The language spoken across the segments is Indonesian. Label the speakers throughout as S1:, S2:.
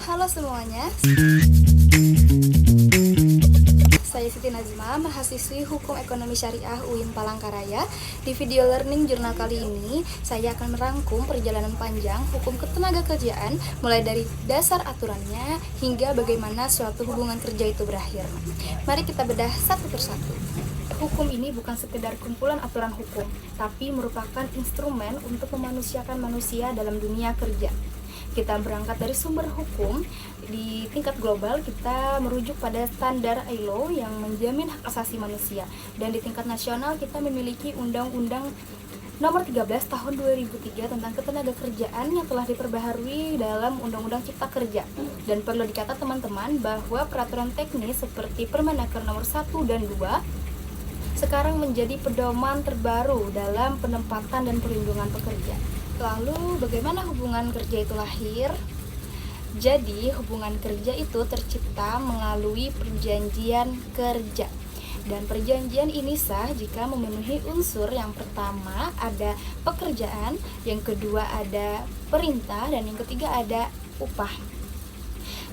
S1: Halo semuanya, saya Siti Nazma, mahasiswi Hukum Ekonomi Syariah UIN Palangkaraya. Di video learning jurnal kali ini, saya akan merangkum perjalanan panjang hukum ketenagakerjaan mulai dari dasar aturannya hingga bagaimana suatu hubungan kerja itu berakhir. Mari kita bedah satu persatu. Hukum ini bukan sekedar kumpulan aturan hukum, tapi merupakan instrumen untuk memanusiakan manusia dalam dunia kerja. Kita berangkat dari sumber hukum. Di tingkat global kita merujuk pada standar ILO yang menjamin hak asasi manusia, dan di tingkat nasional kita memiliki Undang-Undang Nomor 13 Tahun 2003 tentang ketenagakerjaan yang telah diperbaharui dalam Undang-Undang Cipta Kerja. Dan perlu dicatat teman-teman bahwa peraturan teknis seperti Permenaker Nomor 1 dan 2 sekarang menjadi pedoman terbaru dalam penempatan dan perlindungan pekerja. Lalu bagaimana hubungan kerja itu lahir? Jadi hubungan kerja itu tercipta melalui perjanjian kerja. Dan perjanjian ini sah jika memenuhi unsur yang pertama ada pekerjaan, yang kedua ada perintah, dan yang ketiga ada upah.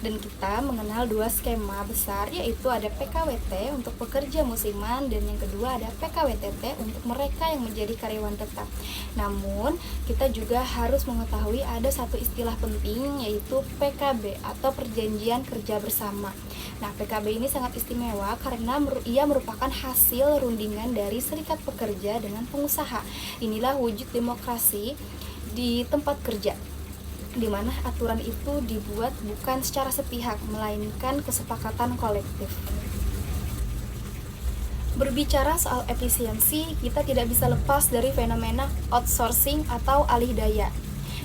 S1: Dan kita mengenal dua skema besar, yaitu ada PKWT untuk pekerja musiman dan yang kedua ada PKWTT untuk mereka yang menjadi karyawan tetap. Namun kita juga harus mengetahui ada satu istilah penting, yaitu PKB atau perjanjian kerja bersama. Nah, PKB ini sangat istimewa karena ia merupakan hasil rundingan dari serikat pekerja dengan pengusaha. Inilah wujud demokrasi di tempat kerja, di mana aturan itu dibuat bukan secara sepihak, melainkan kesepakatan kolektif. Berbicara soal efisiensi, kita tidak bisa lepas dari fenomena outsourcing atau alih daya.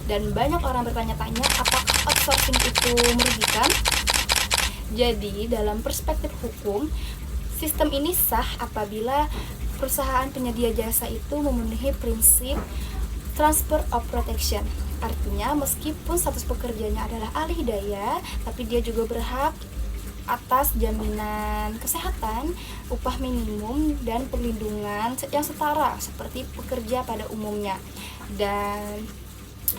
S1: Dan banyak orang bertanya-tanya, apakah outsourcing itu merugikan? Jadi, dalam perspektif hukum, sistem ini sah apabila perusahaan penyedia jasa itu memenuhi prinsip transfer of protection. Artinya, meskipun status pekerjanya adalah alih daya, tapi dia juga berhak atas jaminan kesehatan, upah minimum, dan perlindungan yang setara seperti pekerja pada umumnya. Dan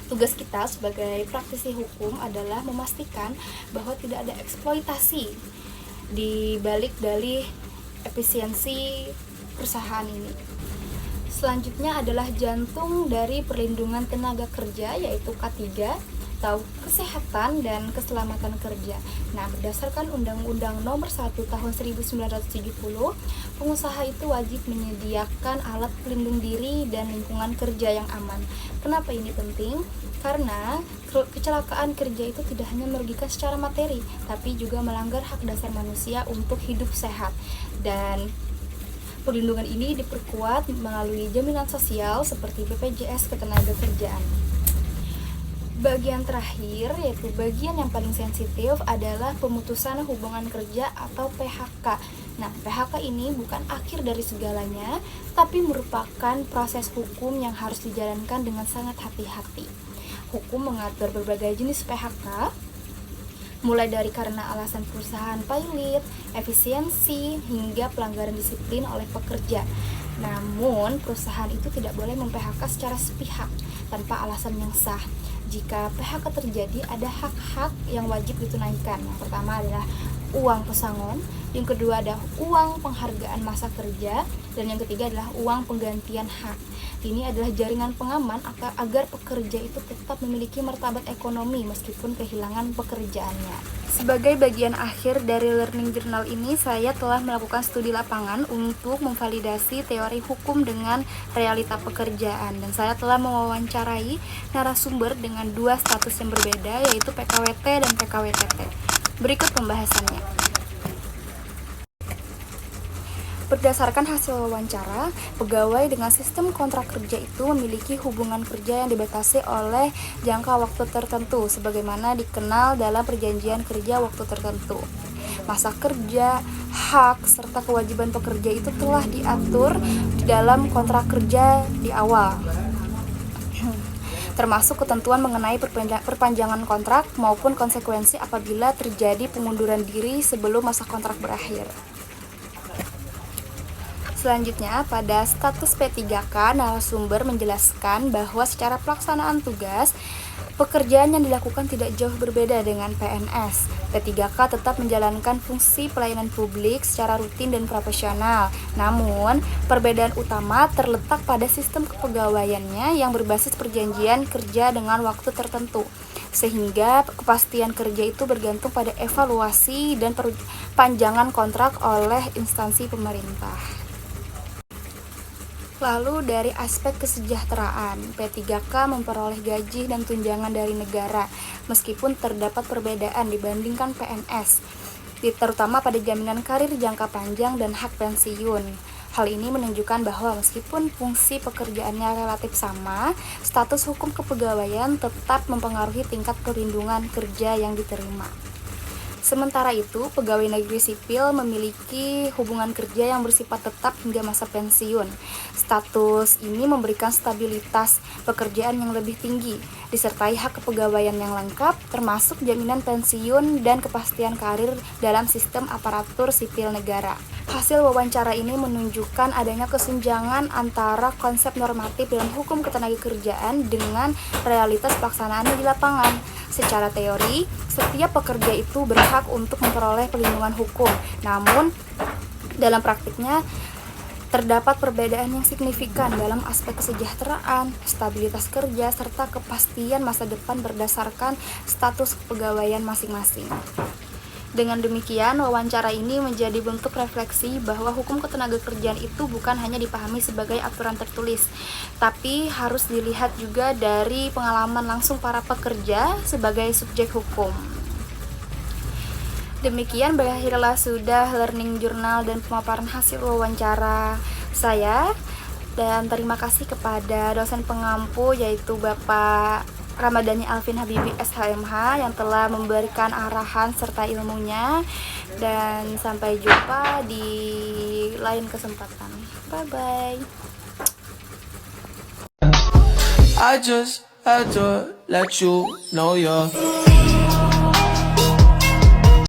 S1: tugas kita sebagai praktisi hukum adalah memastikan bahwa tidak ada eksploitasi di balik dalih efisiensi perusahaan ini. Selanjutnya adalah jantung dari perlindungan tenaga kerja, yaitu K3 atau kesehatan dan keselamatan kerja. Nah, berdasarkan Undang-Undang Nomor 1 Tahun 1970, pengusaha itu wajib menyediakan alat pelindung diri dan lingkungan kerja yang aman. Kenapa ini penting? Karena kecelakaan kerja itu tidak hanya merugikan secara materi, tapi juga melanggar hak dasar manusia untuk hidup sehat. Dan perlindungan ini diperkuat melalui jaminan sosial seperti BPJS Ketenagakerjaan. Bagian terakhir, yaitu bagian yang paling sensitif, adalah pemutusan hubungan kerja atau PHK. Nah, PHK ini bukan akhir dari segalanya, tapi merupakan proses hukum yang harus dijalankan dengan sangat hati-hati. Hukum mengatur berbagai jenis PHK, mulai dari karena alasan perusahaan pailit, efisiensi, hingga pelanggaran disiplin oleh pekerja. Namun, perusahaan itu tidak boleh mem-PHK secara sepihak tanpa alasan yang sah. Jika PHK terjadi, ada hak-hak yang wajib ditunaikan. Yang pertama adalah uang pesangon, yang kedua ada uang penghargaan masa kerja, dan yang ketiga adalah uang penggantian hak. Ini adalah jaringan pengaman agar pekerja itu tetap memiliki martabat ekonomi meskipun kehilangan pekerjaannya. Sebagai bagian akhir dari learning journal ini, saya telah melakukan studi lapangan untuk memvalidasi teori hukum dengan realita pekerjaan, dan saya telah mewawancarai narasumber dengan dua status yang berbeda, yaitu PKWT dan PKWTT. Berikut pembahasannya. Berdasarkan hasil wawancara, pegawai dengan sistem kontrak kerja itu memiliki hubungan kerja yang dibatasi oleh jangka waktu tertentu, sebagaimana dikenal dalam perjanjian kerja waktu tertentu. Masa kerja, hak, serta kewajiban pekerja itu telah diatur di dalam kontrak kerja di awal, termasuk ketentuan mengenai perpanjangan kontrak maupun konsekuensi apabila terjadi pengunduran diri sebelum masa kontrak berakhir. Selanjutnya, pada status P3K, narasumber menjelaskan bahwa secara pelaksanaan tugas, Pekerjaan yang dilakukan tidak jauh berbeda dengan PNS. P3K tetap menjalankan fungsi pelayanan publik secara rutin dan profesional. Namun, perbedaan utama terletak pada sistem kepegawaiannya yang berbasis perjanjian kerja dengan waktu tertentu. Sehingga kepastian kerja itu bergantung pada evaluasi dan perpanjangan kontrak oleh instansi pemerintah. Lalu dari aspek kesejahteraan, P3K memperoleh gaji dan tunjangan dari negara, meskipun terdapat perbedaan dibandingkan PNS, terutama pada jaminan karir jangka panjang dan hak pensiun. Hal ini menunjukkan bahwa meskipun fungsi pekerjaannya relatif sama, status hukum kepegawaian tetap mempengaruhi tingkat perlindungan kerja yang diterima. Sementara itu, pegawai negeri sipil memiliki hubungan kerja yang bersifat tetap hingga masa pensiun. Status ini memberikan stabilitas pekerjaan yang lebih tinggi, disertai hak kepegawaian yang lengkap, termasuk jaminan pensiun dan kepastian karir dalam sistem aparatur sipil negara. Hasil wawancara ini menunjukkan adanya kesenjangan antara konsep normatif dalam hukum ketenagakerjaan dengan realitas pelaksanaannya di lapangan. Secara teori, setiap pekerja itu berhak untuk memperoleh perlindungan hukum. Namun, dalam praktiknya terdapat perbedaan yang signifikan dalam aspek kesejahteraan, stabilitas kerja, serta kepastian masa depan berdasarkan status kepegawaian masing-masing. Dengan demikian, wawancara ini menjadi bentuk refleksi bahwa hukum ketenagakerjaan itu bukan hanya dipahami sebagai aturan tertulis, tapi harus dilihat juga dari pengalaman langsung para pekerja sebagai subjek hukum. Demikian berakhirlah sudah learning journal dan pemaparan hasil wawancara saya, dan terima kasih kepada dosen pengampu yaitu Bapak Ramadhani Alvin Habibi SHMH yang telah memberikan arahan serta ilmunya, dan sampai jumpa di lain kesempatan. Bye bye.
S2: I just had to let you know you're